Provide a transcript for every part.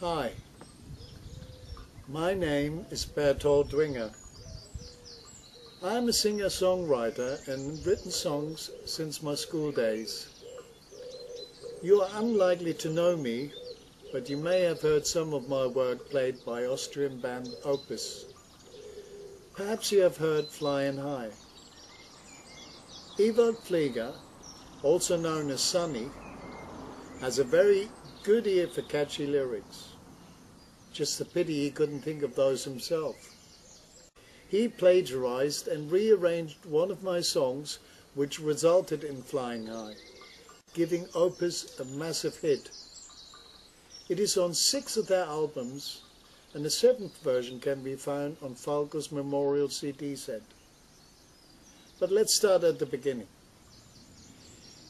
Hi, my name is Bertolt Dwinger. I'm a singer-songwriter and written songs since my school days. You are unlikely to know me, but you may have heard some of my work played by Austrian band Opus. Perhaps you have heard Flyin' High. Ewald Flieger, also known as Sonny, has a very good ear for catchy lyrics. Just a pity he couldn't think of those himself. He plagiarized and rearranged one of my songs, which resulted in Flyin' High, giving Opus a massive hit. It is on 6 of their albums, and the 7th version can be found on Falco's Memorial CD set. But let's start at the beginning.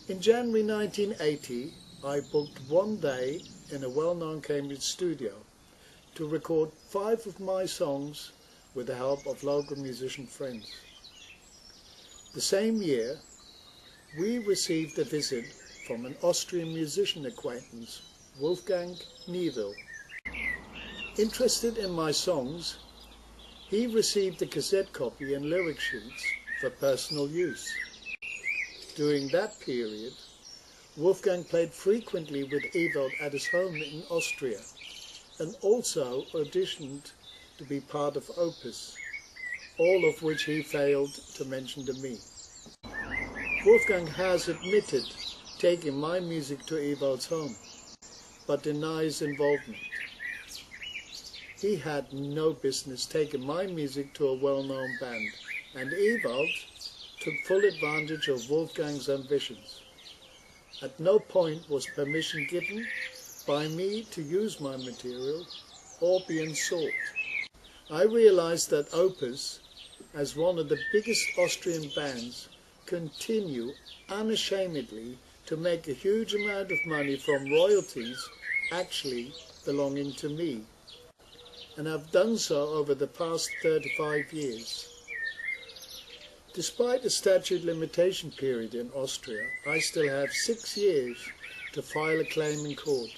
In January 1980, I booked one day in a well-known Cambridge studio to record 5 of my songs with the help of local musician friends. The same year, we received a visit from an Austrian musician acquaintance, Wolfgang Niewel. Interested in my songs, he received a cassette copy and lyric sheets for personal use. During that period, Wolfgang played frequently with Ewald at his home in Austria, and also auditioned to be part of Opus, all of which he failed to mention to me. Wolfgang has admitted taking my music to Ewald's home, but denies involvement. He had no business taking my music to a well-known band, and Ewald took full advantage of Wolfgang's ambitions. At no point was permission given by me to use my material or be sought. I realized that Opus, as one of the biggest Austrian bands, continue unashamedly to make a huge amount of money from royalties actually belonging to me, and have done so over the past 35 years. Despite the statute limitation period in Austria, I still have 6 years to file a claim in court.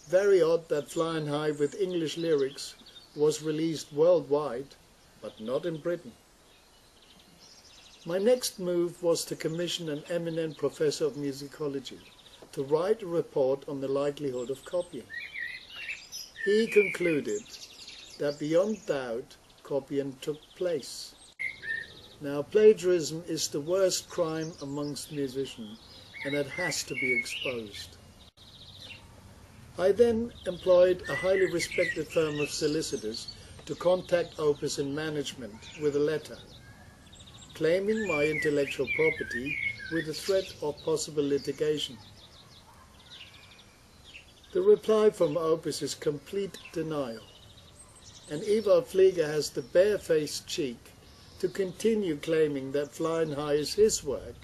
Very odd that Flyin' High with English lyrics was released worldwide, but not in Britain. My next move was to commission an eminent professor of musicology to write a report on the likelihood of copying. He concluded that beyond doubt copying took place. Now, plagiarism is the worst crime amongst musicians, and it has to be exposed. I then employed a highly respected firm of solicitors to contact Opus in management with a letter, claiming my intellectual property with the threat of possible litigation. The reply from Opus is complete denial, and Ewald Flieger has the barefaced cheek to continue claiming that Flyin' High is his work.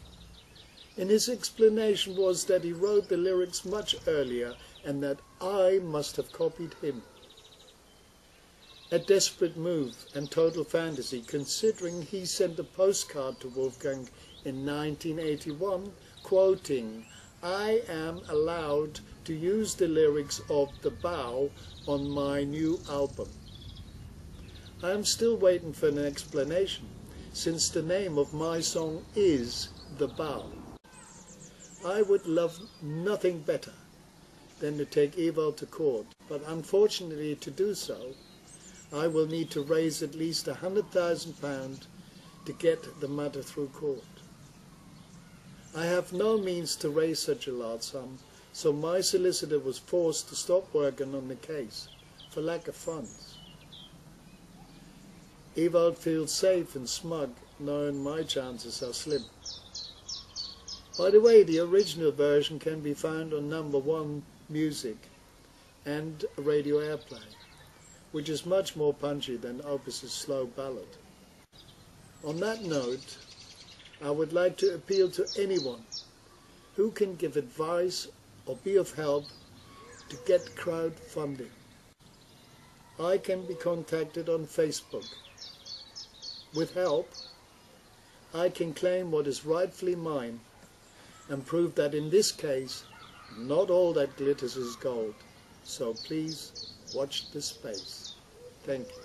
And his explanation was that he wrote the lyrics much earlier and that I must have copied him. A desperate move and total fantasy, considering he sent a postcard to Wolfgang in 1981 quoting, "I am allowed to use the lyrics of The Bow on my new album." I am still waiting for an explanation, since the name of my song is The Bow. I would love nothing better than to take Ewald to court, but unfortunately to do so, I will need to raise at least £100,000 to get the matter through court. I have no means to raise such a large sum, so my solicitor was forced to stop working on the case for lack of funds. Ewald feels safe and smug, knowing my chances are slim. By the way, the original version can be found on number 1 Music and Radio Airplay, which is much more punchy than Opus's slow ballad. On that note, I would like to appeal to anyone who can give advice or be of help to get crowdfunding. I can be contacted on Facebook. With help, I can claim what is rightfully mine and prove that in this case, not all that glitters is gold. So please watch the space. Thank you.